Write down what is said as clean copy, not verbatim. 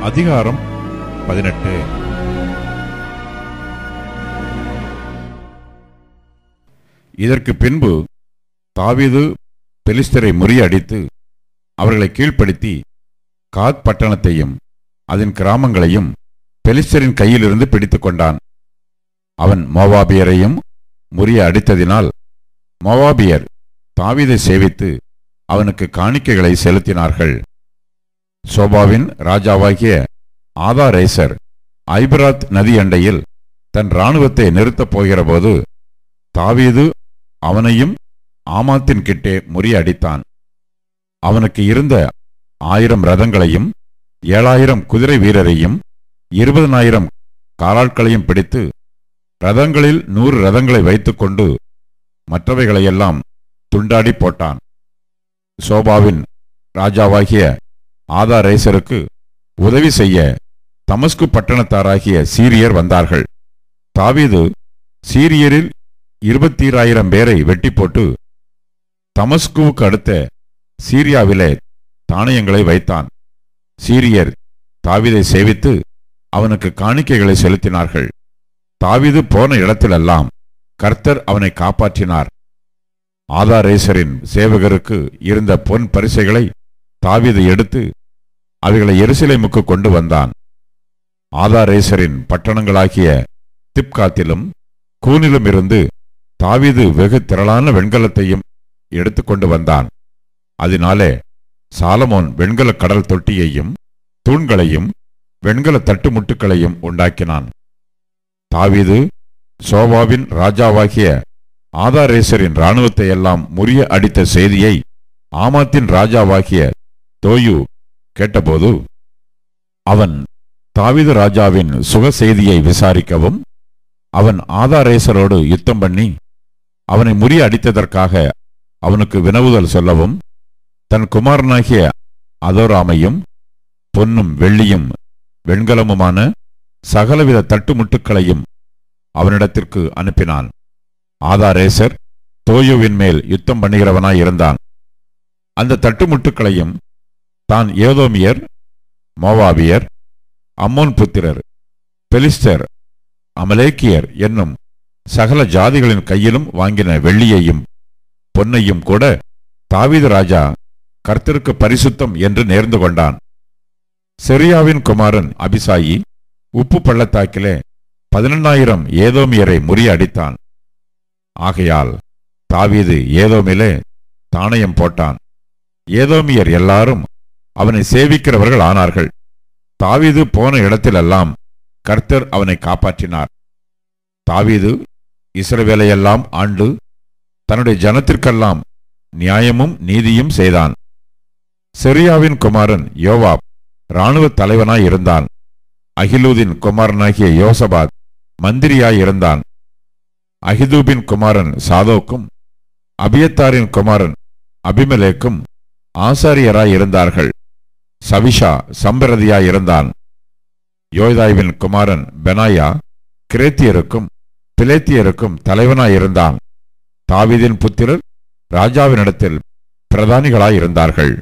அதிகாரம் 18. இதற்கு பின்பு தாவீது பெலிஸ்தரை முறியடித்து அவர்களை கீழ்ப்படுத்தி காத் பட்டணத்தையும் அதன் கிராமங்களையும் பெலிஸ்தரின் கையிலிருந்து பிடித்துக் கொண்டான். அவன் மோவாபியரையும் முறிய அடித்ததினால் மோவாபியர் தாவீதை சேவித்து அவனுக்கு காணிக்கைகளை செலுத்தினார்கள். சோபாவின் ராஜாவாகிய ஆதாரேசர் ஐபிராத் நதி அண்டையில் தன் இராணுவத்தை நிறுத்தப் போகிறபோது தாவீது அவனையும் ஆமாத்தின் கிட்டே முறியடித்தான். அவனுக்கு இருந்த 1000 ரதங்களையும் 7000 குதிரை வீரரையும் 20000 காலாட்களையும் பிடித்து ரதங்களில் 100 ரதங்களை வைத்துக்கொண்டு மற்றவைகளையெல்லாம் துண்டாடி போட்டான். சோபாவின் ராஜாவாகிய ஆதாரேசருக்கு உதவி செய்ய தமஸ்கு பட்டணத்தாராகிய சீரியர் வந்தார்கள். தாவீது சீரியரில் 20000 பேரை வெட்டி போட்டு தமஸ்குவுக்கு அடுத்த சீரியாவிலே தானியங்களை வைத்தான். சீரியர் தாவீதை சேவித்து அவனுக்கு காணிக்கைகளை செலுத்தினார்கள். தாவீது போன இடத்திலெல்லாம் கர்த்தர் அவனை காப்பாற்றினார். ஆதாரேசரின் சேவகருக்கு இருந்த பொன் பரிசைகளை தாவீது எடுத்து அவைகளை எருசலேமுக்கு கொண்டு வந்தான். ஆதாரேசரின் பட்டணங்களாகிய திப்காத்திலும் கூனிலும் இருந்து தாவீது வெகு திரளான வெண்கலத்தையும் எடுத்துக்கொண்டு வந்தான். அதனாலே சாலமோன் வெண்கல கடல் தொட்டியையும் தூண்களையும் வெண்கல தட்டுமுட்டுக்களையும் உண்டாக்கினான். தாவீது சோபாவின் ராஜாவாகிய ஆதாரேசரின் இராணுவத்தை எல்லாம் முறிய அடித்த செய்தியை ஆமாத்தின் ராஜாவாகிய தோயு கேட்டபோது அவன் தாவீது ராஜாவின் சுக செய்தியை விசாரிக்கவும் அவன் ஆதாரேசரோடு யுத்தம் பண்ணி அவனை முறிய அடித்ததற்காக அவனுக்கு வினவுதல் சொல்லவும் தன் குமாரனாகிய அதோராமையும் பொன்னும் வெள்ளியும் வெண்கலமுமான சகலவித தட்டுமுட்டுக்களையும் அவனிடத்திற்கு அனுப்பினான். ஆதாரேசர் தோயுவின் மேல் யுத்தம் பண்ணுகிறவனாய் இருந்தான். அந்த தட்டுமுட்டுக்களையும் தான் ஏதோமியர், மோவாபியர், அம்மோன் புத்திரர், பெலிஸ்தர், அமலேக்கியர் என்னும் சகல ஜாதிகளின் கையிலும் வாங்கின வெள்ளியையும் பொன்னையும் கூட தாவீது ராஜா கர்த்தருக்கு பரிசுத்தம் என்று நேர்ந்து கொண்டான். செரியாவின் குமாரன் அபிசாயி உப்பு பள்ளத்தாக்கிலே 18000 ஏதோமியரை முறியடித்தான். ஆகையால் தாவீது ஏதோமிலே தானியம் போட்டான். ஏதோமியர் எல்லாரும் அவனை சேவிக்கிறவர்கள் ஆனார்கள். தாவீது போன இடத்திலெல்லாம் கர்த்தர் அவனை காப்பாற்றினார். தாவீது இஸ்ரவேலையெல்லாம் ஆண்டு தன்னுடைய ஜனத்திற்கெல்லாம் நியாயமும் நீதியும் செய்தான். செரியாவின் குமாரன் யோவாப் இராணுவ தலைவனாயிருந்தான். அகிலூதின் குமாரனாகிய யோசபாத் மந்திரியாயிருந்தான். அகிதூபின் குமாரன் சாதோக்கும் அபியத்தாரின் குமாரன் அபிமெலேக்கும் ஆசாரியராயிருந்தார்கள். சவிஷா சம்பிரதியாயிருந்தான். யோய்தாவின் குமாரன் பெனாயா கிரேத்தியருக்கும் பிலேத்தியருக்கும் தலைவனாயிருந்தான். தாவீதின் புத்திரர் ராஜாவினிடத்தில் பிரதானிகளாயிருந்தார்கள்.